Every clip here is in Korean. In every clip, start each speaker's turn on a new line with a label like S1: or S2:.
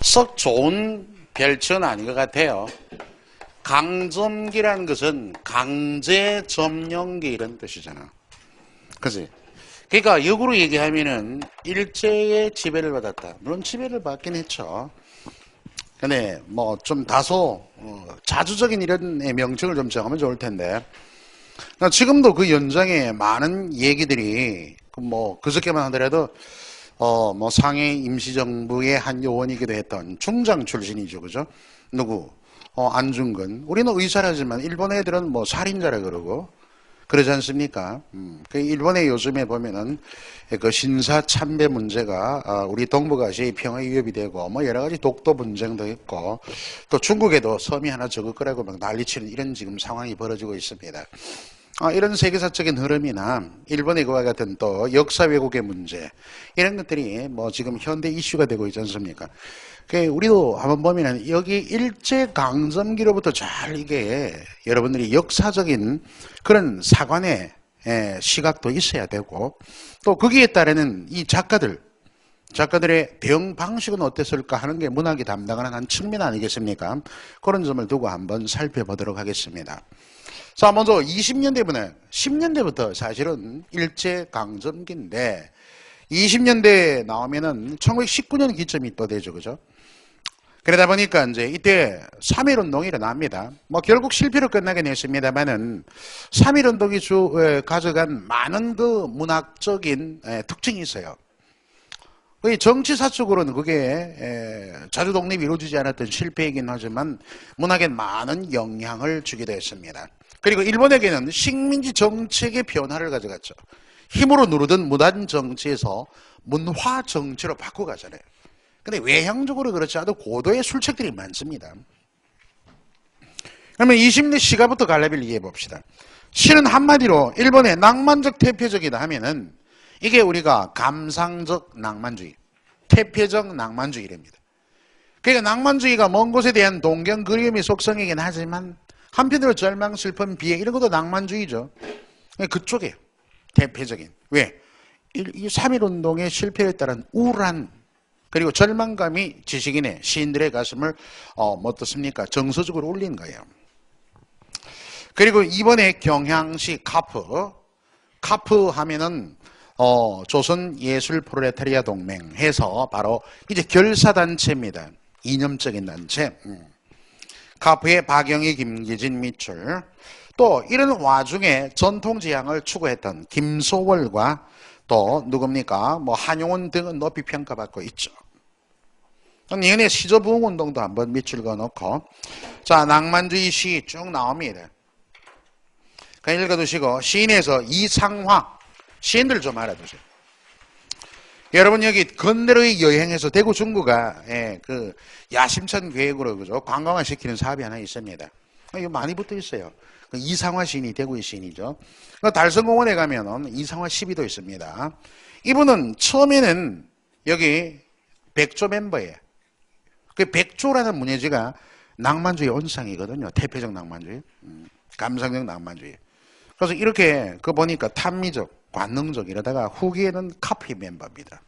S1: 썩 좋은 별칭은 아닌 것 같아요. 강점기라는 것은 강제 점령기 이런 뜻이잖아. 그지? 그러니까 역으로 얘기하면은 일제의 지배를 받았다. 물론 지배를 받긴 했죠. 근데 뭐 좀 다소 자주적인 이런 명칭을 좀 정하면 좋을 텐데. 그러니까 지금도 그 연장에 많은 얘기들이 뭐 그저께만 하더라도 뭐 상해 임시정부의 한 요원이기도 했던 중장 출신이죠, 그죠? 누구? 안중근. 우리는 의사라지만 일본 애들은 뭐 살인자라 그러고 그러지 않습니까? 그 일본의 요즘에 보면은 그 신사 참배 문제가 우리 동북아시아의 평화에 위협이 되고 뭐 여러 가지 독도 분쟁도 있고 또 중국에도 섬이 하나 적을 거라고 막 난리치는 이런 지금 상황이 벌어지고 있습니다. 이런 세계사적인 흐름이나 일본의 그와 같은 또 역사 왜곡의 문제 이런 것들이 뭐 지금 현대 이슈가 되고 있지 않습니까? 우리도 한번 보면은 여기 일제 강점기로부터 잘 이게 여러분들이 역사적인 그런 사관의 시각도 있어야 되고 또 거기에 따르는 이 작가들의 대응 방식은 어땠을까 하는 게 문학이 담당하는 한 측면 아니겠습니까? 그런 점을 두고 한번 살펴보도록 하겠습니다. 자, 먼저 20년대부터 10년대부터 사실은 일제강점기인데 20년대 나오면은 1919년 기점이 또 되죠, 그죠? 그러다 보니까 이제 이때 3.1운동이 일어납니다. 뭐 결국 실패로 끝나긴 했습니다만은 3.1운동이 가져간 많은 그 문학적인 특징이 있어요. 정치사적으로는 그게 자주 독립이 이루어지지 않았던 실패이긴 하지만 문학에 많은 영향을 주기도 했습니다. 그리고 일본에게는 식민지 정책의 변화를 가져갔죠. 힘으로 누르던 무단 정치에서 문화 정치로 바꿔가잖아요. 근데 외향적으로 그렇지 않아도 고도의 술책들이 많습니다. 그러면 20대 시가부터 갈라비를 이해해 봅시다. 시는 한마디로 일본의 낭만적 태폐적이다 하면은 이게 우리가 감상적 낭만주의, 태폐적 낭만주의랍니다. 그러니까 낭만주의가 먼 곳에 대한 동경 그리움이 속성이긴 하지만 한편으로 절망, 슬픔, 비애 이런 것도 낭만주의죠. 그쪽에 대표적인 왜? 이 3.1운동의 실패에 따른 우울한 그리고 절망감이 지식인의 시인들의 가슴을 어떻습니까? 정서적으로 울린 거예요. 그리고 이번에 경향시 카프 하면은 조선예술 프롤레타리아 동맹 해서 바로 이제 결사단체입니다. 이념적인 단체. 카프의 박영희, 김기진, 미출. 또 이런 와중에 전통지향을 추구했던 김소월과 또 누굽니까? 뭐 한용운 등은 높이 평가받고 있죠. 이번에 시조부흥운동도 한번 밑줄 그어놓고 자 낭만주의 시 쭉 나옵니다. 그냥 읽어두시고 시인에서 이상화 시인들 좀 알아두세요. 여러분 여기 건대로의 여행에서 대구 중구가 그 야심찬 계획으로 그죠 관광화 시키는 사업이 하나 있습니다. 이거 많이 붙어 있어요. 이상화 시인이 대구의 시인이죠. 달성공원에 가면은 이상화 시비도 있습니다. 이분은 처음에는 여기 백조 멤버예요. 그 백조라는 문예지가 낭만주의 온상이거든요. 태폐적 낭만주의, 감상적 낭만주의. 그래서 이렇게 그 보니까 탐미적, 관능적 이러다가 후기에는 카피 멤버입니다.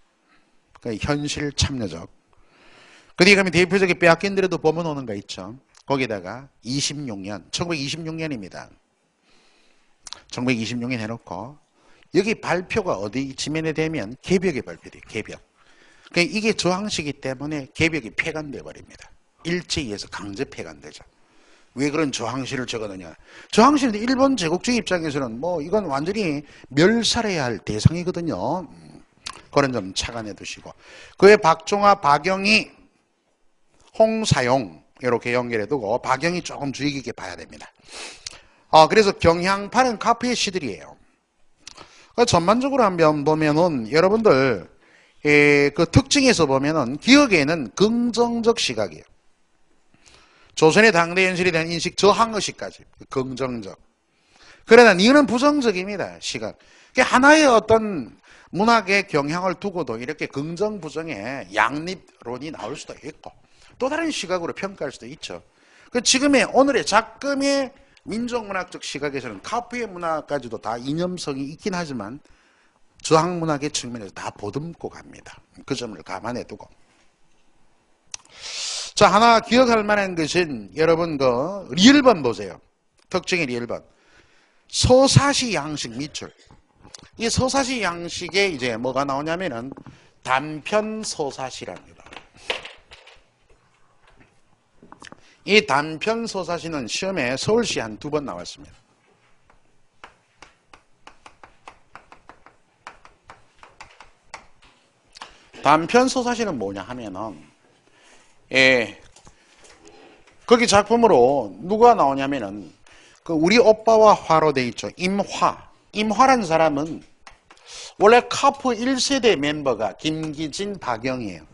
S1: 그러니까 현실 참여적. 그뒤에 가면 대표적인 빼앗긴 데라도 보면 오는 거 있죠. 거기다가 26년, 1926년입니다. 1926년 해놓고 여기 발표가 어디 지면에 되면 개벽에 발표돼요. 개벽. 그러니까 이게 저항시기 때문에 개벽이 폐간돼 버립니다. 일제에 의해서 강제 폐간되죠. 왜 그런 저항시를 적었느냐. 저항시는 일본 제국주의 입장에서는 뭐 이건 완전히 멸살해야 할 대상이거든요. 그런 점 착안해 두시고. 그의 박종화, 박영희, 홍사용 이렇게 연결해 두고 박영희 조금 주의 깊게 봐야 됩니다. 그래서 경향파는 카프의 시들이에요. 전반적으로 한번 보면은 여러분들 그 특징에서 보면은 기억에는 긍정적 시각이에요. 조선의 당대 현실에 대한 인식 저항의식까지 긍정적. 그러나 이거는 부정적입니다. 시각. 하나의 어떤 문학의 경향을 두고도 이렇게 긍정 부정의 양립론이 나올 수도 있고 또 다른 시각으로 평가할 수도 있죠. 지금의 오늘의 작금의 민족문학적 시각에서는 카프의 문학까지도 다 이념성이 있긴 하지만 저항문학의 측면에서 다 보듬고 갑니다. 그 점을 감안해 두고 자, 하나 기억할 만한 것은 여러분 그 리을번 보세요. 특징의 리을번. 서사시 양식 밑줄. 이 서사시 양식에 이제 뭐가 나오냐면은 단편 서사시랍니다. 이 단편 서사시는 시험에 서울시 한 2번 나왔습니다. 단편 서사시는 뭐냐 하면은, 거기 작품으로 누가 나오냐면은, 그 우리 오빠와 화로 돼 있죠. 임화. 임화라는 사람은 원래 카프 1세대 멤버가 김기진, 박영이에요.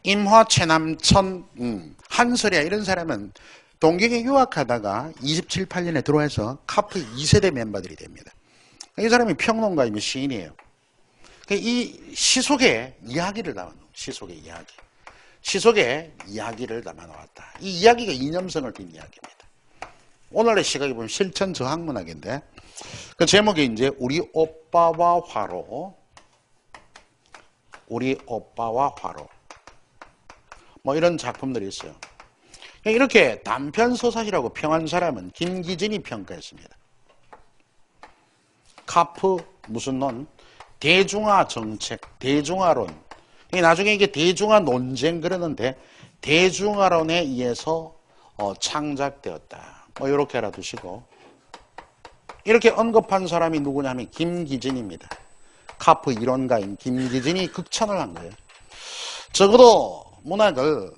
S1: 임화, 최남천, 한설이야 이런 사람은 동경에 유학하다가 27, 8년에 들어와서 카프 2세대 멤버들이 됩니다. 이 사람이 평론가이며 시인이에요. 이 시 속에 이야기를 담아놓은 시속의 이야기. 시 속에 이야기를 담아놓았다. 이 이야기가 이념성을 띤 이야기입니다. 오늘의 시각에 보면 실천 저항문학인데 그 제목이 이제 우리 오빠와 화로, 우리 오빠와 화로 뭐 이런 작품들이 있어요. 이렇게 단편 서사시라고 평한 사람은 김기진이 평가했습니다. 카프 무슨 론? 대중화 정책, 대중화론. 나중에 이게 대중화 논쟁 그러는데 대중화론에 의해서 창작되었다. 뭐 이렇게 알아두시고 이렇게 언급한 사람이 누구냐면 김기진입니다. 카프 이론가인 김기진이 극찬을 한 거예요. 적어도 문학을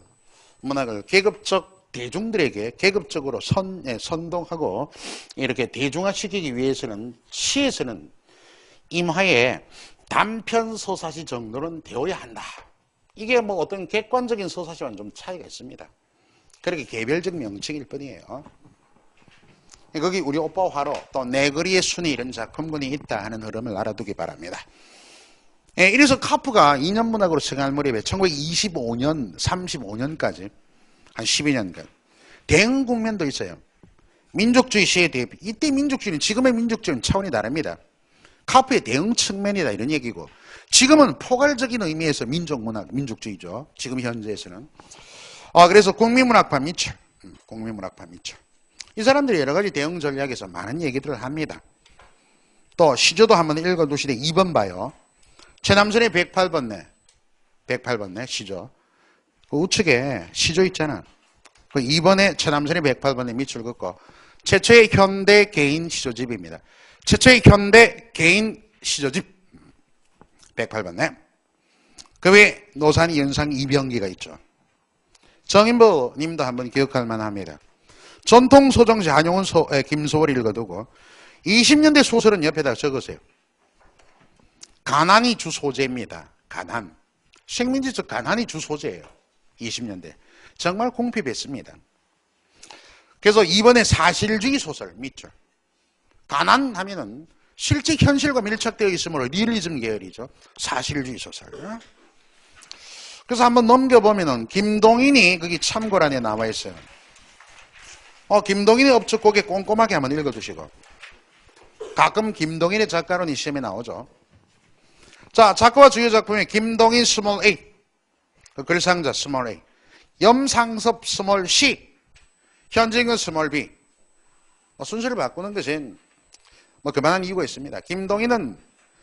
S1: 계급적 대중들에게 계급적으로 선동하고 이렇게 대중화시키기 위해서는 시에서는 임화의 단편 서사시 정도는 되어야 한다. 이게 뭐 어떤 객관적인 서사시와는 좀 차이가 있습니다. 그렇게 개별적 명칭일 뿐이에요. 거기 우리 오빠 화로 또 내거리의 순위 이런 작품군이 있다 하는 흐름을 알아두기 바랍니다. 이래서 카프가 2년 문학으로 생활 무렵에 1925년, 35년까지 한 12년간 대응 국면도 있어요. 민족주의 시에 대비 이때 민족주의는 지금의 민족주의는 차원이 다릅니다. 카프의 대응 측면이다 이런 얘기고 지금은 포괄적인 의미에서 민족문학, 민족주의죠. 지금 현재에서는. 그래서 국민문학파 미철, 국민문학파 미철. 이 사람들이 여러 가지 대응 전략에서 많은 얘기들을 합니다. 또 시조도 한번 읽어두시되 2번 봐요. 최남선의 108번네 시조. 그 우측에 시조 있잖아. 그 2번에 최남선의 108번에 밑줄 긋고 최초의 현대 개인 시조집입니다. 최초의 현대 개인 시조집 108번네. 그 외에 노산이 연상 이병기가 있죠. 정인보 님도 한번 기억할 만합니다. 전통 소정시 한용운 김소월 읽어두고 20년대 소설은 옆에다 적으세요. 가난이 주 소재입니다. 가난. 식민지적 가난이 주 소재예요. 20년대. 정말 공핍했습니다. 그래서 이번에 사실주의 소설 밑줄. 가난하면은 실제 현실과 밀착되어 있으므로 리얼리즘 계열이죠. 사실주의 소설. 그래서 한번 넘겨보면은 김동인이 거기 참고란에 나와 있어요. 김동인의 업적곡에 꼼꼼하게 한번 읽어두시고 가끔 김동인의 작가론이 시험에 나오죠. 자, 작가와 주요 작품에 김동인 스몰 A, 그 글상자 스몰 A, 염상섭 스몰 C, 현진근 스몰 B. 순서를 바꾸는 것은 그만한 이유가 있습니다. 김동인은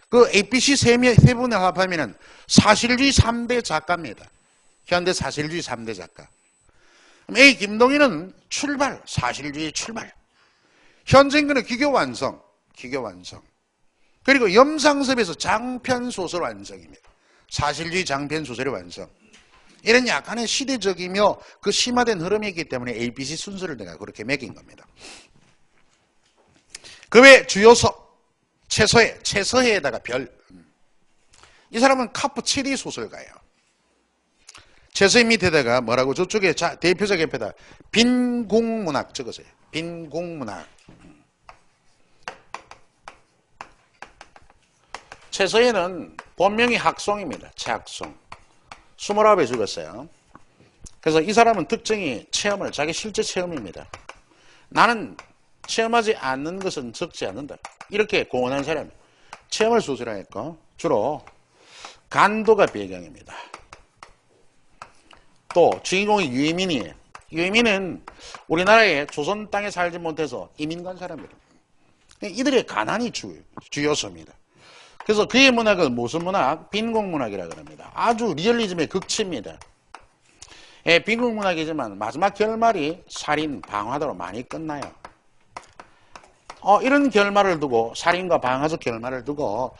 S1: 그 ABC 세 분을 합하면은 사실주의 3대 작가입니다. 현대 사실주의 3대 작가. A 김동인은 출발, 사실주의 출발. 현진근은 기교 완성. 그리고 염상섭에서 장편 소설 완성입니다. 사실주의 장편 소설의 완성. 이런 약간의 시대적이며 그 심화된 흐름이기 때문에 ABC 순서를 내가 그렇게 매긴 겁니다. 그 외 주요서 최서해에다가 별. 이 사람은 카프 7위 소설가예요. 최서해 밑에다가 뭐라고 저쪽에 대표작 옆에다 빈궁문학 적으세요. 빈궁문학. 최서해는 본명이 학송입니다. 최학송. 29에 죽었어요. 그래서 이 사람은 특징이 자기 실제 체험입니다. 나는 체험하지 않는 것은 적지 않는다. 이렇게 공언한 사람이 체험을 소설화했고 주로 간도가 배경입니다. 또 주인공이 유해민이에요. 유해민은 우리나라에 조선 땅에 살지 못해서 이민 간 사람들입니다. 이들의 가난이 주요소입니다. 그래서 그의 문학은 무슨 문학? 빈국문학이라고 합니다. 아주 리얼리즘의 극치입니다. 예, 빈국문학이지만 마지막 결말이 살인, 방화로 많이 끝나요. 이런 결말을 두고, 살인과 방화적 결말을 두고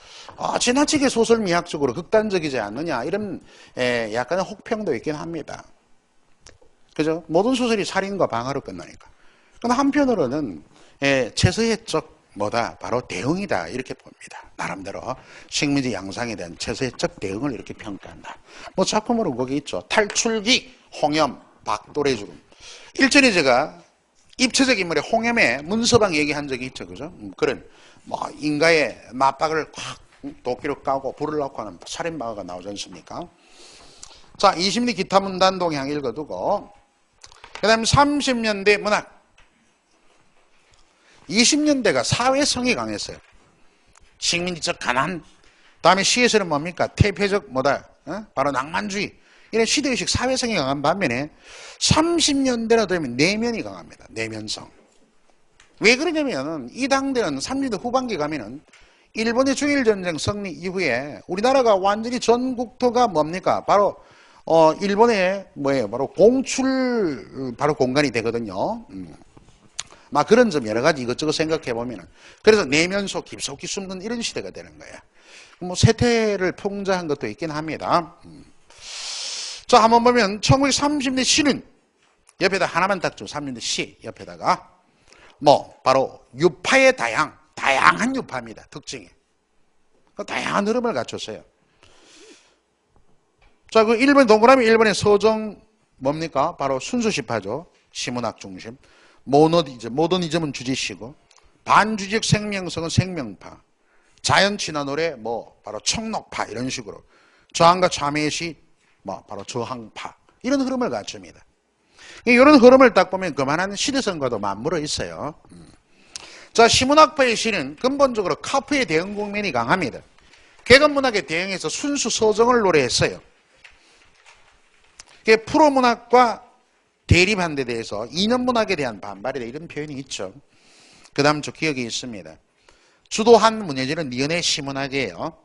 S1: 지나치게 소설 미학적으로 극단적이지 않느냐, 이런 약간의 혹평도 있긴 합니다. 그죠? 모든 소설이 살인과 방화로 끝나니까. 그런데 한편으로는 최소의적 뭐다? 바로 대응이다, 이렇게 봅니다. 나름대로 식민지 양상에 대한 최소의적 대응을 이렇게 평가한다. 뭐 작품으로 거기 있죠. 탈출기, 홍염, 박돌의 죽음. 일전에 제가 입체적 인물의 홍염의 문서방 얘기한 적이 있죠. 그죠? 그런 뭐 인가의 맞박을 확 도끼로 까고 불을 넣고 하는 살인마가 나오지 않습니까? 자, 20리 기타 문단 동향 읽어두고, 그 다음 30년대 문학. 20년대가 사회성이 강했어요. 식민지적 가난. 다음에 시에서는 뭡니까? 퇴폐적 뭐다? 바로 낭만주의. 이런 시대의식, 사회성이 강한 반면에 30년대나 되면 내면이 강합니다. 내면성. 왜 그러냐면 이 당대는 30년대 후반기 가면은 일본의 중일전쟁 승리 이후에 우리나라가 완전히 전국토가 뭡니까? 바로 일본의 뭐예요? 바로 공출 바로 공간이 되거든요. 막 그런 점 여러 가지 이것저것 생각해 보면은, 그래서 내면소 깊숙이 숨는 이런 시대가 되는 거예요. 뭐 세태를 풍자한 것도 있긴 합니다. 자, 한번 보면 1930년 시는 옆에다 하나만 딱 줘. 30년 시 옆에다가 뭐 바로 유파의 다양한 유파입니다. 특징이. 다양한 흐름을 갖췄어요. 자, 그 일본 동그라미 1번의 서정 뭡니까? 바로 순수시파죠. 시문학 중심. 모더니즘은 주지시고, 반주지적 생명성은 생명파, 자연 친화 노래 뭐 바로 청록파, 이런 식으로 저항과 참회의 시 뭐 바로 저항파, 이런 흐름을 갖춥니다. 이런 흐름을 딱 보면 그만한 시대성과도 맞물어 있어요. 자, 시문학파의 시는 근본적으로 카프의 대응 국면이 강합니다. 개근문학에 대응해서 순수 서정을 노래했어요. 프로문학과 대립한 데 대해서 이념문학에 대한 반발이다, 이런 표현이 있죠. 그 다음 저 기억이 있습니다. 주도한 문예지는 니은의 시문학이에요.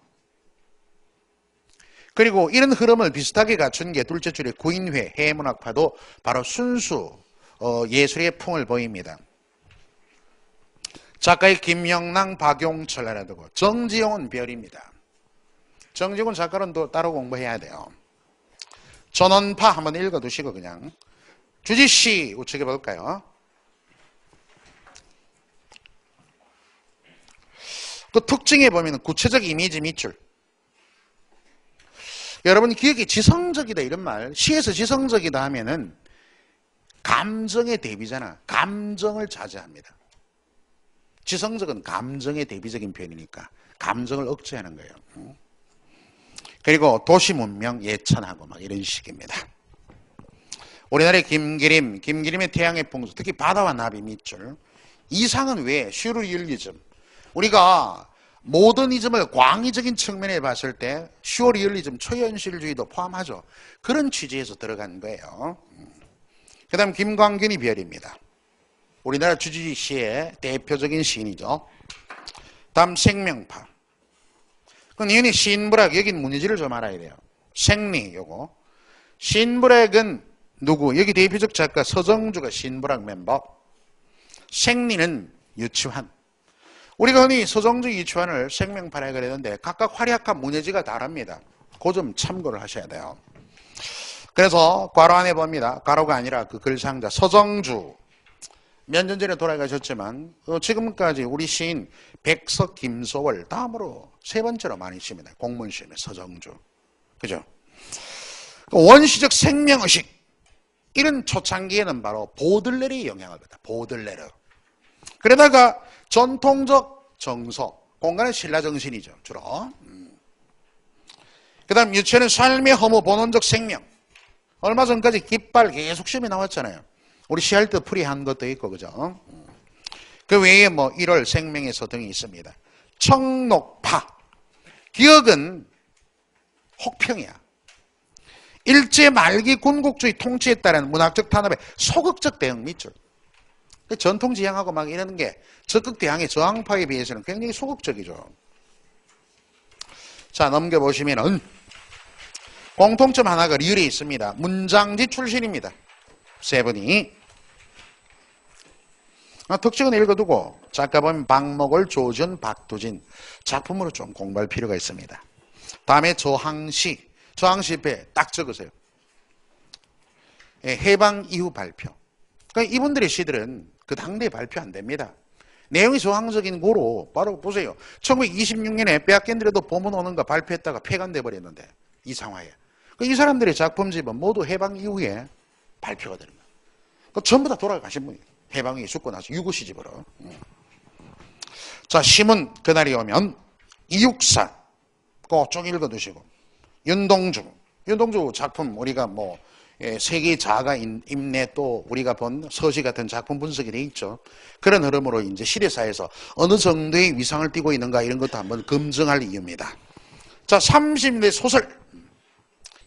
S1: 그리고 이런 흐름을 비슷하게 갖춘 게 둘째 줄의 구인회, 해문학파도 바로 순수 예술의 풍을 보입니다. 작가의 김영랑, 박용철 하나 두고, 정지용은 별입니다. 정지용은 작가는 또 따로 공부해야 돼요. 전원파 한번 읽어두시고 그냥 주지시 우측에 볼까요? 그 특징에 보면 구체적 이미지 밑줄. 여러분 기억이 지성적이다 이런 말, 시에서 지성적이다 하면은 감정의 대비잖아. 감정을 자제합니다. 지성적은 감정의 대비적인 표현이니까 감정을 억제하는 거예요. 그리고 도시 문명 예찬하고 막 이런 식입니다. 우리나라의 김기림의 태양의 풍수, 특히 바다와 나비 밑줄. 이상은 왜? 슈리얼리즘. 우리가 모더니즘을 광의적인 측면에 봤을 때 슈리얼리즘, 초현실주의도 포함하죠. 그런 취지에서 들어간 거예요. 그 다음 김광균이 별입니다. 우리나라 주지시 시의 대표적인 시인이죠. 다음 생명파. 그럼 이윤이 신불학, 여긴 문예지를 좀 알아야 돼요. 생리 요거. 신불학은 누구? 여기 대표적 작가 서정주가 신불학 멤버. 생리는 유치환. 우리가 흔히 서정주, 유치환을 생명파라 그랬는데 각각 활약한 문예지가 다릅니다. 그 점 참고를 하셔야 돼요. 그래서 괄호 안에 봅니다. 괄호가 아니라 그 글상자 서정주. 몇 년 전에 돌아가셨지만 지금까지 우리 시인 백석, 김소월 다음으로 세 번째로 많이 씁니다. 공문시임에 서정주. 그죠? 원시적 생명의식, 이런 초창기에는 바로 보들레르의 영향을 받다. 보들레르. 그러다가 전통적 정서, 공간의 신라정신이죠. 주로. 그 다음 유체는 삶의 허무, 본원적 생명. 얼마 전까지 깃발 계속 시험이 나왔잖아요. 우리 시할 때 풀이한 것도 있고, 그죠? 그 외에 뭐 1월 생명에서 등이 있습니다. 청록파. 기억은 혹평이야. 일제 말기 군국주의 통치에 따른 문학적 탄압의 소극적 대응 밑줄. 전통 지향하고 막 이러는 게 적극 대항의 저항파에 비해서는 굉장히 소극적이죠. 자, 넘겨보시면은 공통점 하나가 리을에 있습니다. 문장지 출신입니다. 세 분이. 특징은 읽어두고 작가 보면 박목월, 조준, 박두진 작품으로 좀 공부할 필요가 있습니다. 다음에 저항시 옆에 딱 적으세요. 해방 이후 발표. 그러니까 이분들의 시들은 그 당대에 발표 안 됩니다. 내용이 저항적인 거로 바로 보세요. 1926년에 빼앗긴들에도 보문 오는 거 발표했다가 폐간돼 버렸는데 이 상황에 이 사람들의 작품집은 모두 해방 이후에 발표가 되는 거예요. 전부 다 돌아가신 분이에요. 해방이 죽고 나서 유구 시집으로. 자, 시문 그날이 오면 이육사 꼭 쭉 읽어두시고 윤동주 작품 우리가 뭐 세계 자가 임내 또 우리가 본 서시 같은 작품 분석이 돼 있죠. 그런 흐름으로 이제 시대사에서 어느 정도의 위상을 띠고 있는가 이런 것도 한번 검증할 이유입니다. 자, 30대 소설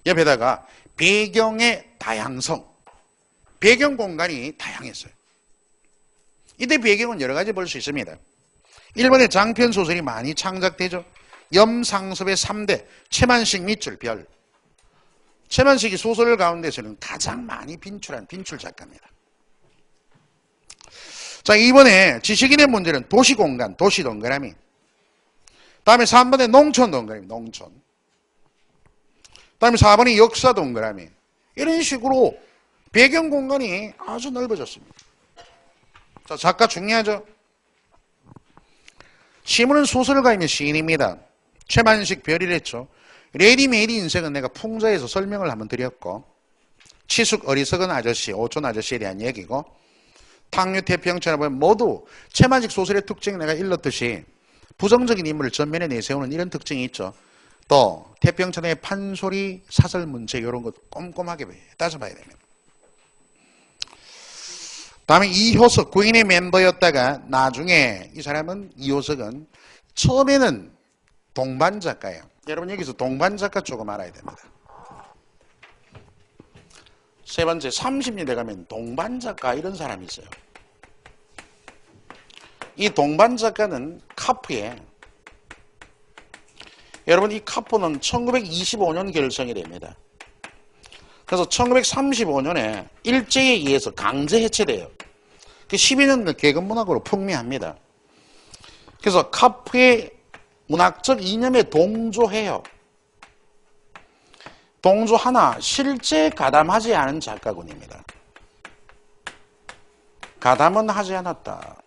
S1: 옆에다가 배경의 다양성, 배경 공간이 다양했어요. 이때 배경은 여러 가지 볼 수 있습니다. 일본의 장편 소설이 많이 창작되죠. 염상섭의 3대 최만식 밑줄 별. 최만식이 소설 가운데서는 가장 많이 빈출한 빈출 작가입니다. 자, 이번에 지식인의 문제는 도시공간, 도시 동그라미. 다음에 3번에 농촌 동그라미, 농촌. 다음에 4번이 역사 동그라미. 이런 식으로 배경 공간이 아주 넓어졌습니다. 자, 작가 중요하죠. 시문은 소설가이며 시인입니다. 최만식 별이랬죠. 레디메이드 인생은 내가 풍자에서 설명을 한번 드렸고, 치숙 어리석은 아저씨, 오촌 아저씨에 대한 얘기고, 탕류 태평천을 보면 모두 최만식 소설의 특징 내가 일렀듯이 부정적인 인물을 전면에 내세우는 이런 특징이 있죠. 또 태평천의 판소리, 사설 문체 이런 것 꼼꼼하게 따져봐야 됩니다. 다음에 이효석 구인의 멤버였다가 나중에 이 사람은 이효석은 처음에는 동반 작가예요. 여러분 여기서 동반 작가 조금 알아야 됩니다. 세 번째 30년대 가면 동반 작가 이런 사람이 있어요. 이 동반 작가는 카프에 여러분 이 카프는 1925년 결성이 됩니다. 그래서 1935년에 일제에 의해서 강제 해체돼요. 그 12년간 계급문학으로 풍미합니다. 그래서 카프의 문학적 이념에 동조해요. 동조하나 실제 가담하지 않은 작가군입니다. 가담은 하지 않았다.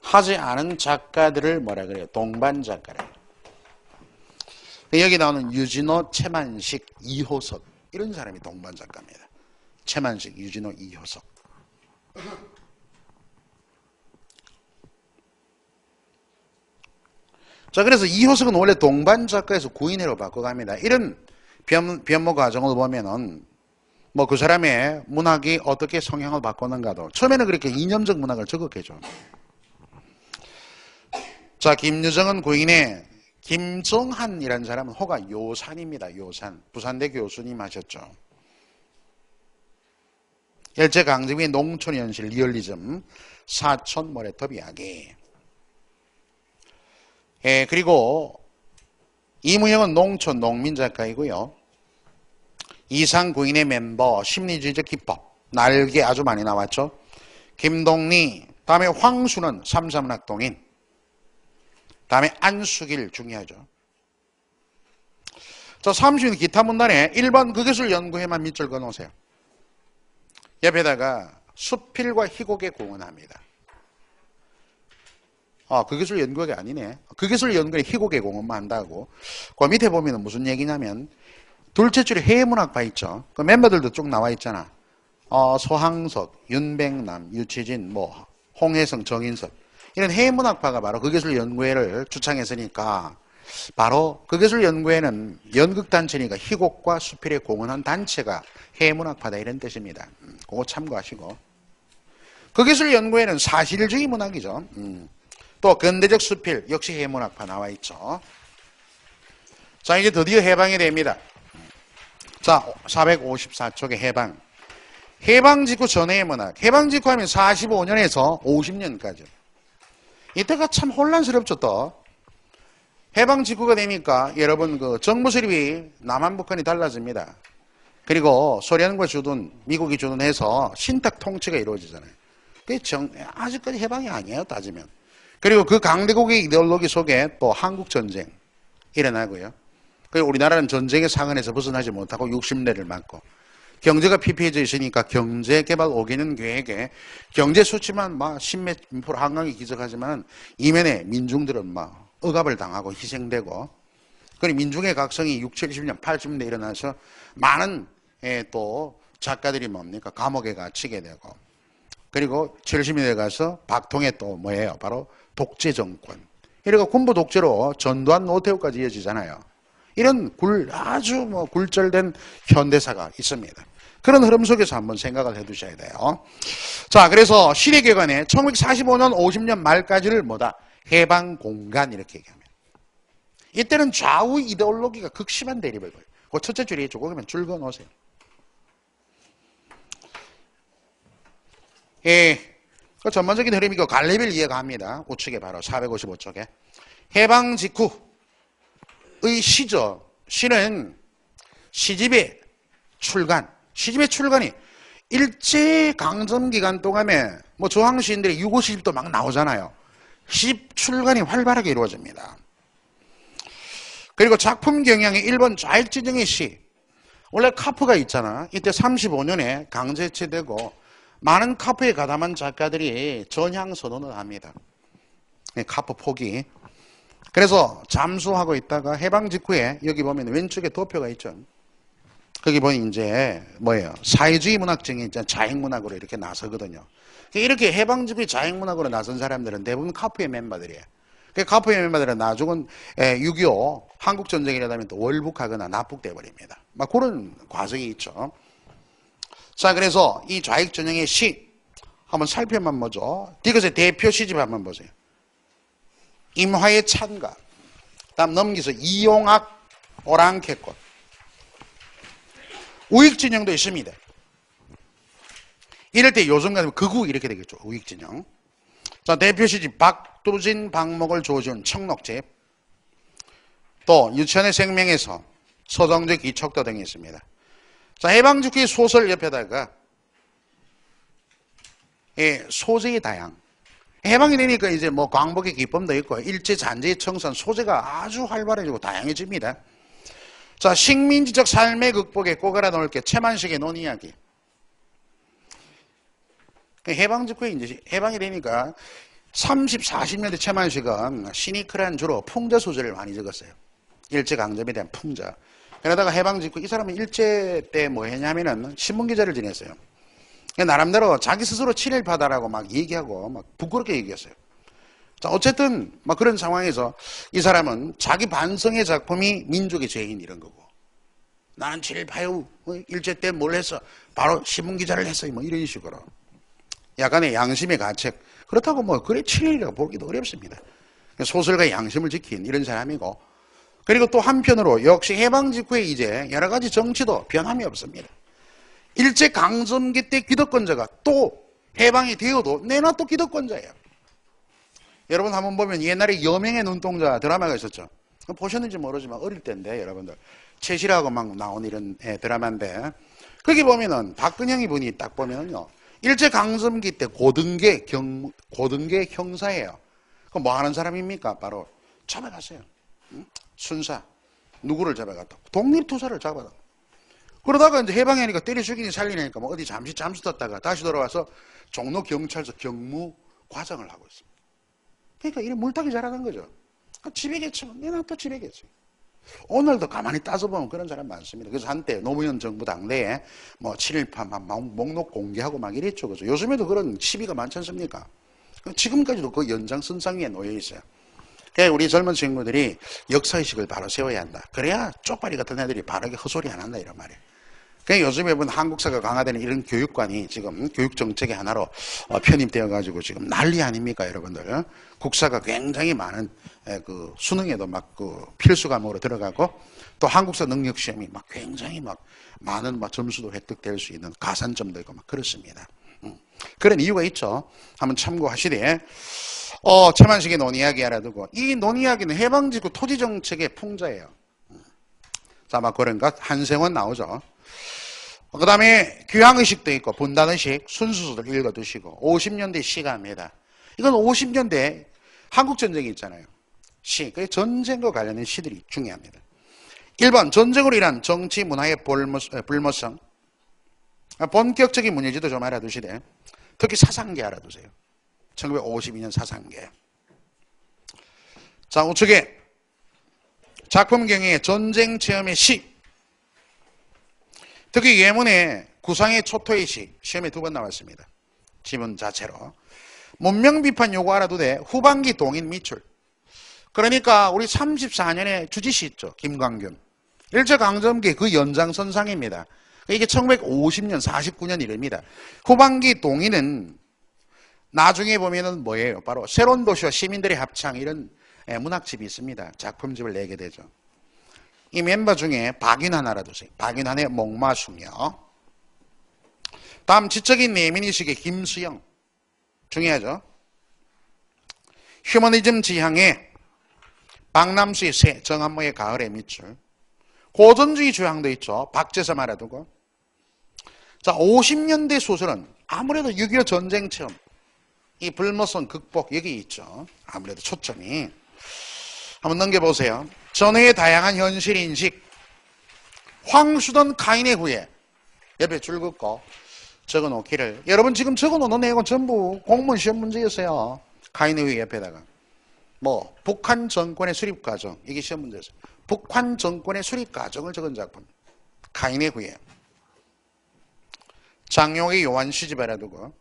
S1: 하지 않은 작가들을 뭐라 그래요? 동반 작가래요. 여기 나오는 유진호, 최만식, 이효석 이런 사람이 동반 작가입니다. 최만식, 유진호, 이효석. 자, 그래서 이효석은 원래 동반 작가에서 구인회로 바꿔갑니다. 이런 변모 과정을 보면은 뭐 그 사람의 문학이 어떻게 성향을 바꾸는가도 처음에는 그렇게 이념적 문학을 적었겠죠. 자, 김유정은 구인회, 김정한이라는 사람은 호가 요산입니다. 요산. 부산대 교수님 하셨죠. 일제강점기의 농촌현실, 리얼리즘, 사촌 모래톱 이야기. 그리고 이무영은 농촌 농민 작가이고요. 이상구인의 멤버, 심리주의적 기법, 날개 아주 많이 나왔죠. 김동리, 다음에 황수는 삼삼락동인, 다음에 안수길 중요하죠. 자, 30인 기타 문단에 1번 그것을 연구해만 밑줄 그어놓으세요. 옆에다가 수필과 희곡에 공헌합니다. 그것을 연구가 아니네. 그것을 연구해 희곡에 공헌만 한다고. 그 밑에 보면 무슨 얘기냐면 둘째 줄에 해문학파 있죠. 그 멤버들도 쭉 나와 있잖아. 소항석, 윤백남, 유치진, 뭐 홍혜성, 정인석 이런 해문학파가 바로 그것을 연구회를 주창했으니까 바로 그것을 연구회는 연극단체니까 희곡과 수필에 공헌한 단체가 해문학파다 이런 뜻입니다. 그거 참고하시고 그것을 연구회는 사실주의 문학이죠. 또 근대적 수필 역시 해문학파 나와 있죠. 자, 이제 드디어 해방이 됩니다. 자, 454쪽에 해방. 해방 직후 전해의 문학. 해방 직후 하면 45년에서 50년까지. 이때가 참 혼란스럽죠, 또. 해방 직후가 되니까 여러분 그 정부 수립이 남한 북한이 달라집니다. 그리고 소련과 주둔, 미국이 주둔해서 신탁 통치가 이루어지잖아요. 그게 아직까지 해방이 아니에요, 따지면. 그리고 그 강대국의 이데올로기 속에 또 한국 전쟁 일어나고요. 그리고 우리나라는 전쟁의 상흔에서 벗어나지 못하고 60대를 맞고 경제가 피폐해져 있으니까 경제개발 5개년 계획에 경제 수치만 막 10몇 프로 한강이 기적하지만 이면에 민중들은 막 억압을 당하고 희생되고 그리고 민중의 각성이 60, 70년, 80년대 일어나서 많은 또 작가들이 뭡니까? 감옥에 갇히게 되고 그리고 70년대 가서 박통에 또 뭐예요? 바로 독재 정권. 이러고 군부 독재로 전두환 노태우까지 이어지잖아요. 이런 아주 뭐 굴절된 현대사가 있습니다. 그런 흐름 속에서 한번 생각을 해 두셔야 돼요. 자, 그래서 시대개관에 1945년 50년 말까지를 뭐다? 해방 공간 이렇게 얘기합니다. 이때는 좌우 이데올로기가 극심한 대립을 보여요. 그 첫째 줄에 조금만 줄 그어 놓으세요. 예, 그 전반적인 흐름이고 갈래비를 이해가 합니다. 우측에 바로 455쪽에 해방 직후의 시죠. 시는 시집의 출간이 일제 강점 기간 동안에 뭐 저항 시인들의 유고 시집도 막 나오잖아요. 시집 출간이 활발하게 이루어집니다. 그리고 작품 경향의 일본 좌익 진영의 시. 원래 카프가 있잖아. 이때 35년에 강제 해체되고 많은 카프에 가담한 작가들이 전향 선언을 합니다. 카프 포기. 그래서 잠수하고 있다가 해방 직후에 여기 보면 왼쪽에 도표가 있죠. 거기 보니 이제 뭐예요? 사회주의 문학정이 이제 자익문학으로 이렇게 나서거든요. 이렇게 해방 직후에 자익문학으로 나선 사람들은 대부분 카프의 멤버들이에요. 카프의 멤버들은 나중은 6.25 한국전쟁이 일어나면 또 월북하거나 납북돼 버립니다. 막 그런 과정이 있죠. 자, 그래서 이 좌익 전형의 시 한번 살펴만 보죠. 이것의 대표 시집 한번 보세요. 임화의 찬가. 다음 넘기서 이용학 오랑캐꽃. 우익 진영도 있습니다. 이럴 때 요즘 같으면 극우 이렇게 되겠죠. 우익 진영. 자, 대표 시집 박두진, 박목을, 조지훈, 청록집. 또 유치원의 생명에서 서정적 이척도 등이 있습니다. 자, 해방 직후의 소설 옆에다가 소재의 다양. 해방이 되니까 이제 뭐 광복의 기쁨도 있고 일제 잔재의 청산 소재가 아주 활발해지고 다양해집니다. 자, 식민지적 삶의 극복에 꼬그라 놓을 게 최만식의 논이야기. 해방 직후에 이제 해방이 되니까 30, 40년대 최만식은 시니컬한 주로 풍자 소설을 많이 적었어요. 일제 강점에 대한 풍자. 그러다가 해방 직후 이 사람은 일제 때 뭐 했냐면은 신문기자를 지냈어요. 나름대로 자기 스스로 친일파다라고 막 얘기하고 막 부끄럽게 얘기했어요. 자, 어쨌든 막 그런 상황에서 이 사람은 자기 반성의 작품이 민족의 죄인 이런 거고 나는 친일파요. 일제 때 뭘 했어? 바로 신문기자를 했어요. 뭐 이런 식으로. 약간의 양심의 가책. 그렇다고 뭐 그래 친일이라고 보기도 어렵습니다. 소설가의 양심을 지킨 이런 사람이고 그리고 또 한편으로 역시 해방 직후에 이제 여러 가지 정치도 변함이 없습니다. 일제 강점기 때 기득권자가 또 해방이 되어도 내놔 또 기득권자예요. 여러분 한번 보면 옛날에 여명의 눈동자 드라마가 있었죠. 보셨는지 모르지만 어릴 때인데 여러분들 최실하고 막 나온 이런 드라마인데 거기 보면은 박근형이 분이 딱 보면은요 일제 강점기 때 고등계 형사예요. 그럼 뭐 하는 사람입니까? 바로 잡아갔어요. 순사 누구를 잡아갔다? 독립투사를 잡아갔다. 그러다가 이제 해방하니까 때려 죽이니 살리니까 뭐 어디 잠시 잠수 탔다가 다시 돌아와서 종로 경찰서 경무 과장을 하고 있습니다. 그러니까 이런 물타기 잘하는 거죠. 지배계층, 내가 또 지배계층. 오늘도 가만히 따져보면 그런 사람 많습니다. 그래서 한때 노무현 정부 당대에 뭐 친일파 막 목록 공개하고 막 이랬죠. 그죠? 요즘에도 그런 시비가 많지 않습니까? 지금까지도 그 연장선상 위에 놓여 있어요. 그러니까 우리 젊은 친구들이 역사의식을 바로 세워야 한다. 그래야 쪽발이 같은 애들이 바르게 헛소리 안 한다 이런 말이에요. 그러니까 요즘에 보면 한국사가 강화되는 이런 교육관이 지금 교육정책의 하나로 편입되어가지고 지금 난리 아닙니까, 여러분들? 국사가 굉장히 많은 그 수능에도 막 그 필수 과목으로 들어가고 또 한국사 능력 시험이 막 굉장히 막 많은 막 점수도 획득될 수 있는 가산점도 있고 막 그렇습니다. 그런 이유가 있죠. 한번 참고하시되, 최만식의 논이야기 알아두고, 이 논이야기는 해방직후 토지정책의 풍자예요. 자, 막 그런 것, 한생원 나오죠. 그 다음에 귀향의식도 있고, 분단의식, 순수소들 읽어두시고, 50년대 시가 합니다. 이건 50년대 한국전쟁이 있잖아요. 시, 그 전쟁과 관련된 시들이 중요합니다. 1번, 전쟁으로 인한 정치 문화의 불모성. 본격적인 문예지도 좀 알아두시되, 특히 사상계 알아두세요. 1952년 사상계. 자, 우측에 작품 경위의 전쟁 체험의 시. 특히 예문에 구상의 초토의 시. 시험에 2번 나왔습니다. 지문 자체로. 문명 비판 요구 알아두되 후반기 동인 미출. 그러니까 우리 34년에 주지시 있죠. 김광균. 일제강점기 그 연장선상입니다. 이게 1950년, 49년 이릅니다. 후반기 동인은 나중에 보면은 뭐예요? 바로 새로운 도시와 시민들의 합창 이런 문학집이 있습니다. 작품집을 내게 되죠. 이 멤버 중에 박윤환 알아두세요. 박윤환의 목마숙녀. 다음 지적인 내민의식의 김수영. 중요하죠. 휴머니즘 지향의 박남수의 새, 정한모의 가을의 밑줄. 고전주의 주향도 있죠. 박재섬 알아두고. 자, 50년대 소설은 아무래도 6.25 전쟁 체험, 이 불모성 극복 여기 있죠. 아무래도 초점이. 한번 넘겨보세요. 전후의 다양한 현실 인식. 황수던 카인의 후예. 옆에 줄 긋고 적어놓기를. 여러분 지금 적어놓는 내용은 전부 공무원 시험 문제였어요. 카인의 후예 옆에다가. 뭐 북한 정권의 수립 과정. 이게 시험 문제였어요. 북한 정권의 수립 과정을 적은 작품. 카인의 후예. 장용의 요한 시집 알아두고.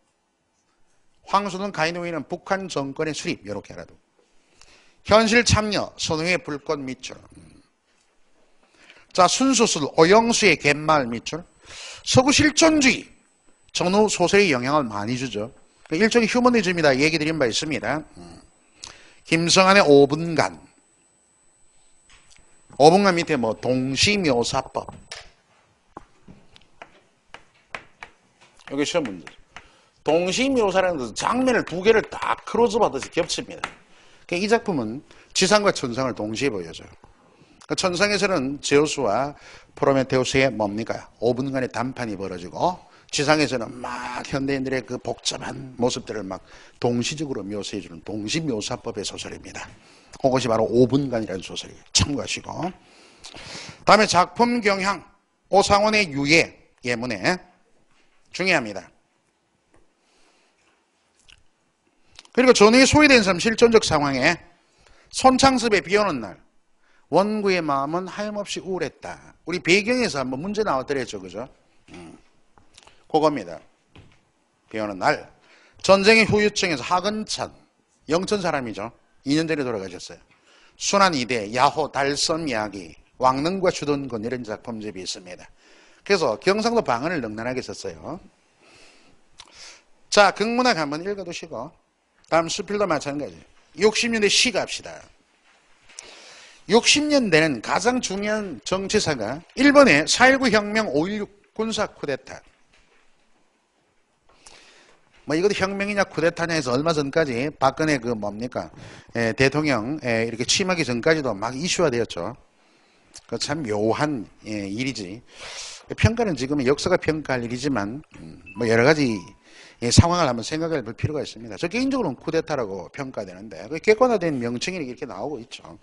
S1: 황수는 카인의 후예는 북한 정권의 수립. 이렇게 알아두고. 현실 참여, 선우의 불꽃 밑줄. 자, 순수술, 오영수의 갯마을 밑줄. 서구 실존주의, 전후 소설의 영향을 많이 주죠. 일종의 휴머니즘이다 얘기 드린 바 있습니다. 김성환의 5분간. 5분간 밑에 뭐 동시묘사법. 여기 시험 문제. 동시묘사라는 것은 장면을 2개를 딱 크로즈업 하듯이 겹칩니다. 이 작품은 지상과 천상을 동시에 보여줘요. 천상에서는 제우스와 프로메테우스의 뭡니까? 5분간의談판이 벌어지고 지상에서는 막 현대인들의 그 복잡한 모습들을 막 동시적으로 묘사해주는 동시묘사법의 소설입니다. 그것이 바로 5분간이라는 소설이에요. 참고하시고. 다음에 작품 경향. 오상원의 유예 예문에 중요합니다. 그리고 전후에 소외된 삶 실존적 상황에 손창섭의 비오는 날 원구의 마음은 하염없이 우울했다. 우리 배경에서 한번 문제 나왔더랬죠. 그죠? 그겁니다. 비오는 날. 전쟁의 후유증에서 하근찬 영천 사람이죠. 2년 전에 돌아가셨어요. 순환 이대, 야호, 달섬 이야기, 왕릉과 주둔군 이런 작품집이 있습니다. 그래서 경상도 방언을 넉넉하게 썼어요. 자, 극문학 한번 읽어두시고 다음 수필도 마찬가지. 60년대 시 갑시다. 60년대는 가장 중요한 정치사가 일본의 4.19 혁명 5.16 군사 쿠데타. 뭐 이것도 혁명이냐 쿠데타냐 해서 얼마 전까지 박근혜 그 뭡니까 대통령 이렇게 취임하기 전까지도 막 이슈화 되었죠. 그 참 묘한 일이지. 평가는 지금 역사가 평가할 일이지만 뭐 여러 가지 상황을 한번 생각해 볼 필요가 있습니다. 저 개인적으로는 쿠데타라고 평가되는데 객관화된 명칭이 이렇게 나오고 있죠.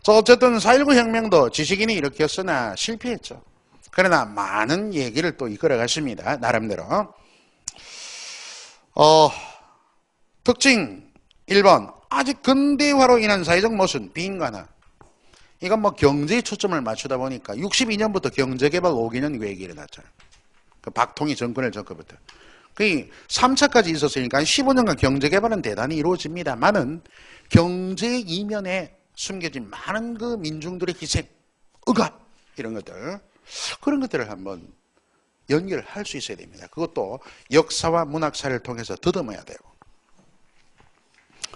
S1: 자, 어쨌든 4.19 혁명도 지식인이 일으켰으나 실패했죠. 그러나 많은 얘기를 또 이끌어 갔습니다. 나름대로. 특징 1번. 아직 근대화로 인한 사회적 모순, 비인간화. 이건 뭐 경제에 초점을 맞추다 보니까 62년부터 경제개발 5개년 계획이 일어났잖아요. 그 박통희 정권을 접근부터. 그 3차까지 있었으니까 15년간 경제개발은 대단히 이루어집니다만은 경제 이면에 숨겨진 많은 그 민중들의 희생, 억압 이런 것들 그런 것들을 한번 연결할 수 있어야 됩니다. 그것도 역사와 문학사를 통해서 더듬어야 되고.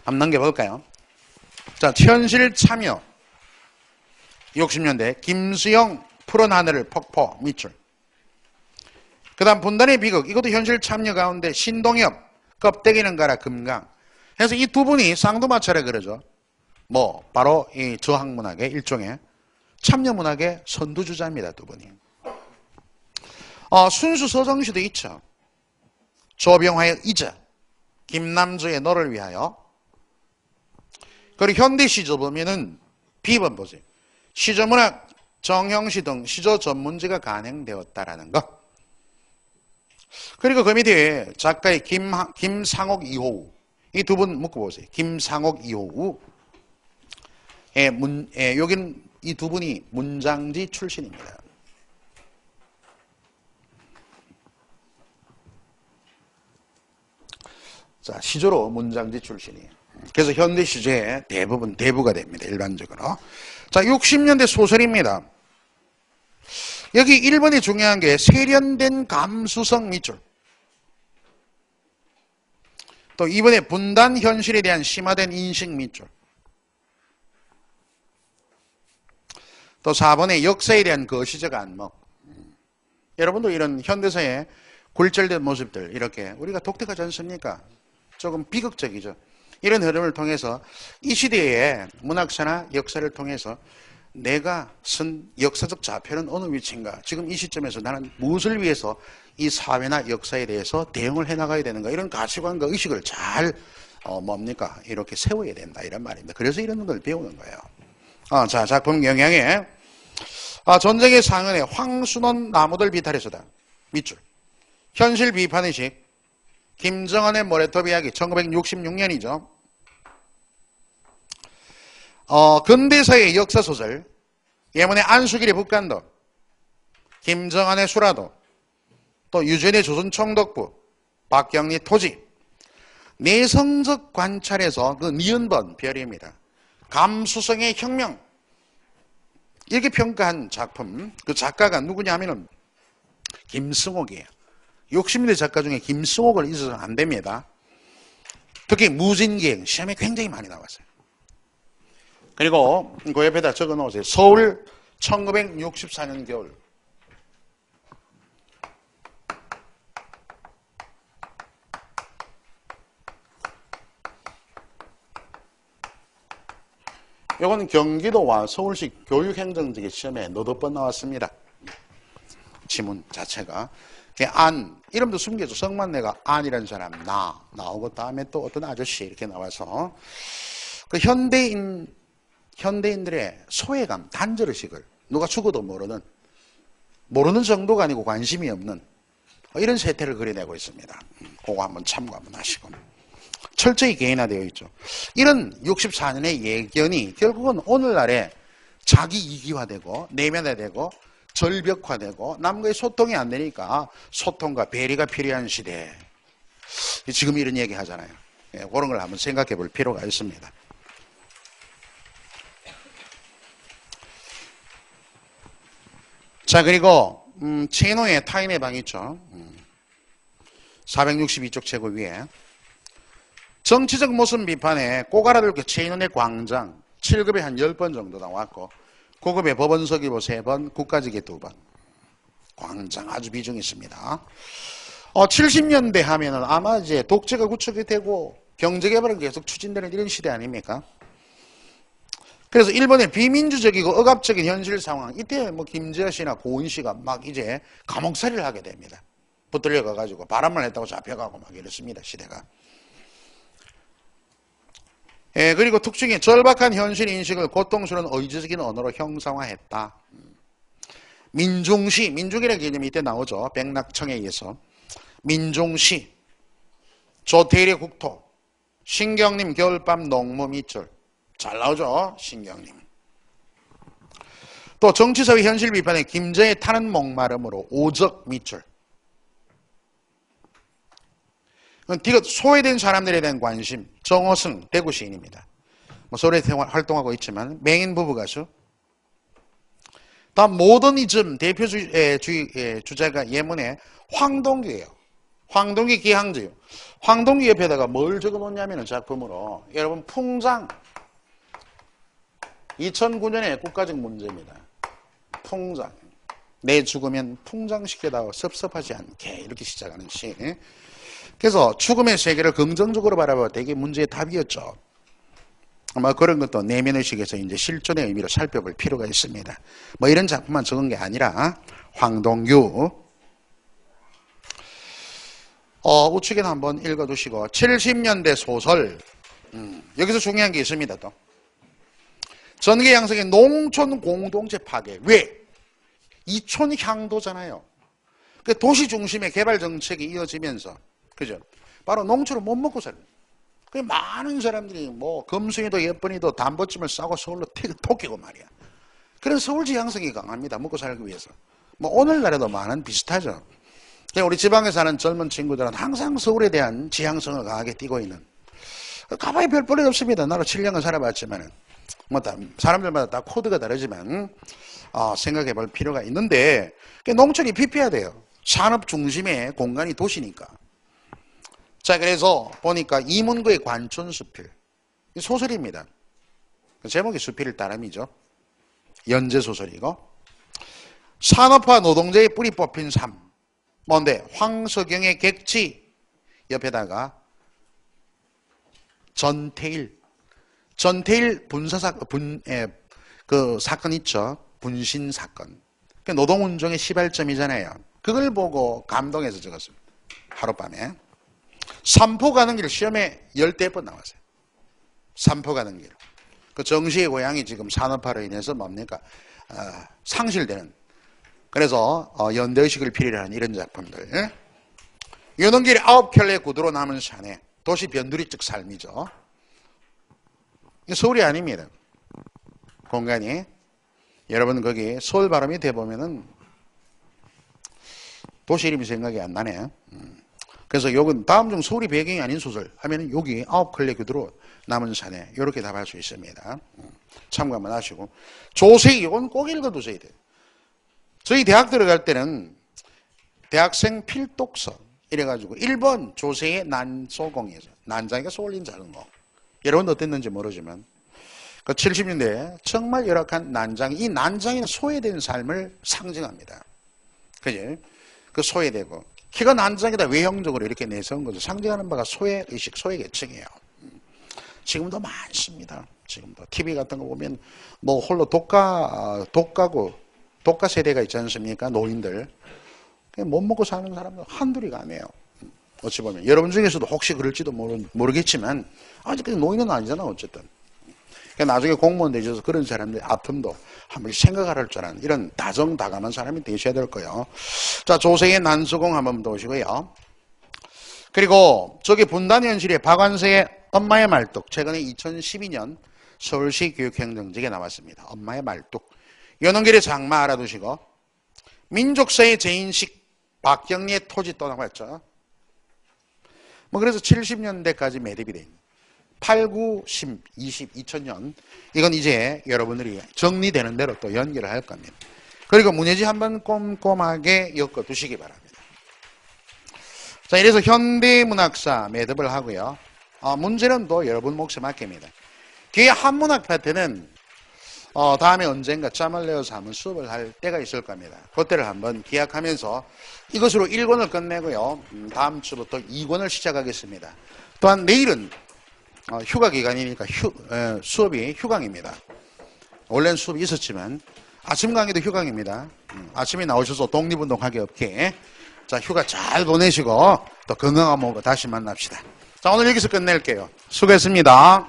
S1: 한번 넘겨볼까요? 자, 현실 참여 60년대 김수영 푸른 하늘을 폭포 밑줄. 그 다음 분단의 비극, 이것도 현실 참여 가운데 신동엽 껍데기는 가라 금강. 그래서 이 두 분이 쌍두마차례 그러죠. 뭐 바로 이 저항문학의 일종의 참여문학의 선두주자입니다. 두 분이. 순수 서정시도 있죠. 조병화의 이자, 김남주의 너를 위하여. 그리고 현대 시조 보면은 비번 보세요. 시조문학, 정형시 등 시조 전문지가 간행되었다라는 것. 그리고 그 밑에 작가의 김상옥, 이호우. 이 두 분 묶어보세요. 김상옥, 이호우. 여기는 이 두 분이 문장지 출신입니다. 자, 시조로 문장지 출신이에요. 그래서 현대 시조의 대부분 대부가 됩니다. 일반적으로. 자, 60년대 소설입니다. 여기 1번이 중요한 게 세련된 감수성 밑줄. 또 2번에 분단 현실에 대한 심화된 인식 밑줄. 또 4번에 역사에 대한 거시적 안목. 여러분도 이런 현대사의 굴절된 모습들 이렇게 우리가 독특하지 않습니까? 조금 비극적이죠. 이런 흐름을 통해서 이 시대의 문학사나 역사를 통해서 내가 쓴 역사적 좌표는 어느 위치인가, 지금 이 시점에서 나는 무엇을 위해서 이 사회나 역사에 대해서 대응을 해나가야 되는가, 이런 가치관과 의식을 잘 이렇게 세워야 된다 이런 말입니다. 그래서 이런 걸 배우는 거예요. 자, 작품 영향에 전쟁의 상흔에 황순원 나무들 비탈에서다 밑줄. 현실 비판의식 김정은의 모래톱 이야기 1966년이죠. 근대사의 역사소설 예문의 안수길의 북간도, 김정한의 수라도, 또 유전의 조선총독부, 박경리 토지. 내성적 관찰에서 그 니은번 별입니다. 감수성의 혁명. 이렇게 평가한 작품, 그 작가가 누구냐면은 김승옥이에요. 60년대 작가 중에 김승옥을 잊어서는 안 됩니다. 특히 무진기행 시험에 굉장히 많이 나왔어요. 그리고 그 옆에다 적어 놓으세요. 서울 1964년 겨울. 이건 경기도와 서울시 교육행정직의 시험에 너댓 번 나왔습니다. 지문 자체가. 안, 이름도 숨겨줘. 성만내가 안이라는 사람, 나오고 다음에 또 어떤 아저씨 이렇게 나와서 그 현대인들의 소외감, 단절의식을 누가 죽어도 모르는 정도가 아니고 관심이 없는 이런 세태를 그려내고 있습니다. 그거 한번 참고 한번 하시고. 철저히 개인화되어 있죠. 이런 64년의 예견이 결국은 오늘날에 자기 이기화되고 내면화되고 절벽화되고 남과의 소통이 안 되니까 소통과 배려가 필요한 시대. 지금 이런 얘기 하잖아요. 그런 걸 한번 생각해 볼 필요가 있습니다. 자, 그리고 최인호의 타인의 방 있죠. 462쪽 최고 위에 정치적 모습 비판에 꼬가라들고 최인호의 광장 7급에 한 10번 정도 나왔고 9급에 법원서기보 3번, 국가직에 2번. 광장 아주 비중이 있습니다. 70년대 하면은 아마 이제 독재가 구축이 되고 경제개발은 계속 추진되는 이런 시대 아닙니까? 그래서 일본의 비민주적이고 억압적인 현실 상황, 이때 뭐 김재하 씨나 고은 씨가 막 이제 감옥살이를 하게 됩니다. 붙들려 가가지고 바람만 했다고 잡혀가고 막 이렇습니다, 시대가. 그리고 특징이 절박한 현실 인식을 고통스러운 의지적인 언어로 형상화했다. 민중시, 민중이라는 개념이 이때 나오죠. 백낙청에 의해서. 민중시, 조태일의 국토, 신경님 겨울밤 농무 밑줄. 잘 나오죠, 신경님. 또 정치사회 현실 비판에 김정의 타는 목마름으로 오적 밑줄. 디귿 소외된 사람들에 대한 관심. 정호승 대구 시인입니다. 서울에 활동하고 있지만 맹인 부부 가수. 다음 모더니즘 대표 주자가 예문에 황동규예요. 황동규 기항지요. 황동규 옆에다가 뭘 적어놓냐면 작품으로 여러분 풍장 2009년의 국가적 문제입니다. 풍장. 내 죽으면 풍장시켜다오 섭섭하지 않게 이렇게 시작하는 시. 그래서 죽음의 세계를 긍정적으로 바라봐 되게 문제의 답이었죠. 아마 그런 것도 내면의식에서 이제 실존의 의미로 살펴볼 필요가 있습니다. 뭐 이런 작품만 적은 게 아니라 황동규 우측에는 한번 읽어두시고 70년대 소설 여기서 중요한 게 있습니다. 또 전개 양성의 농촌 공동체 파괴. 왜? 이촌 향도잖아요. 그 도시 중심의 개발 정책이 이어지면서 그죠? 바로 농촌을 못 먹고 살아요. 그 많은 사람들이 뭐 금숭이도 예쁜이도 담보찜을 싸고 서울로 토끼고 말이야. 그런 서울 지향성이 강합니다. 먹고 살기 위해서. 뭐 오늘날에도 많은 비슷하죠. 우리 지방에 사는 젊은 친구들은 항상 서울에 대한 지향성을 강하게 띠고 있는. 가만히 별 볼일 없습니다. 나도 7년간 살아봤지만은 뭐 사람들마다 다 코드가 다르지만 생각해 볼 필요가 있는데 농촌이 피폐해야 돼요. 산업 중심의 공간이 도시니까. 자, 그래서 보니까 이문구의 관촌수필 소설입니다. 제목이 수필 따름이죠. 연재소설이고 산업화 노동자의 뿌리 뽑힌 삶. 뭔데? 황석영의 객지 옆에다가 전태일 그 사건 있죠. 분신 사건. 노동운동의 시발점이잖아요. 그걸 보고 감동해서 적었습니다. 하룻밤에. 삼포 가는 길 시험에 10대 번 나왔어요. 삼포 가는 길. 그 정시의 고향이 지금 산업화로 인해서 뭡니까? 상실되는. 그래서 연대의식을 필요로 하는 이런 작품들. 윤원길의 9켤레 구두로 남은 산에 도시 변두리적 삶이죠. 서울이 아닙니다. 공간이. 여러분 거기 서울 바람이 대보면은 도시 이름이 생각이 안 나네. 그래서 요건 다음 중 서울이 배경이 아닌 소설 하면은 여기 9켤레 구두로 남은 산에 이렇게 답할 수 있습니다. 참고 한번 하시고. 조세희 이건 꼭 읽어두셔야 돼요. 저희 대학 들어갈 때는 대학생 필독서 이래가지고 1번 조세희의 난소공이죠. 난장이가 쏠린 작은 공. 여러분 어땠는지 모르지만 그 70년대에 정말 열악한 난장, 이 난장이는 소외된 삶을 상징합니다. 그지? 그 소외되고 키가 난장이다 외형적으로 이렇게 내세운 거죠. 상징하는 바가 소외의식, 소외계층이에요. 지금도 많습니다. 지금도 TV 같은 거 보면 뭐 홀로 독가고 독가 세대가 있지 않습니까? 노인들. 못 먹고 사는 사람들 한둘이가 아니에요. 어찌 보면 여러분 중에서도 혹시 그럴지도 모르겠지만 아직까지 노인은 아니잖아. 어쨌든 나중에 공무원 되셔서 그런 사람들의 아픔도 한번 생각할 줄 아는 이런 다정다감한 사람이 되셔야 될 거예요. 자, 조세의 난수공 한번 보시고요. 그리고 저기 분단현실의 박완서의 엄마의 말뚝, 최근에 2012년 서울시 교육행정직에 나왔습니다. 엄마의 말뚝. 연원길의 장마 알아두시고, 민족사의 재인식 박경리의 토지 또 나왔죠. 뭐 그래서 70년대까지 매듭이 돼 있는 8, 9, 10, 20, 2000년 이건 이제 여러분들이 정리되는 대로 또 연결을 할 겁니다. 그리고 문예지 한번 꼼꼼하게 엮어두시기 바랍니다. 자, 이래서 현대문학사 매듭을 하고요. 문제는 또 여러분 몫에 맡깁니다. 뒤에 한문학 파트는 다음에 언젠가 짬을 내어서 한번 수업을 할 때가 있을 겁니다. 그때를 한번 기약하면서 이것으로 1권을 끝내고요. 다음 주부터 2권을 시작하겠습니다. 또한 내일은 휴가 기간이니까 수업이 휴강입니다. 원래는 수업이 있었지만 아침 강의도 휴강입니다. 아침에 나오셔서 독립운동하기 없게 자 휴가 잘 보내시고 또 건강한 몸으로 다시 만납시다. 자 오늘 여기서 끝낼게요. 수고했습니다.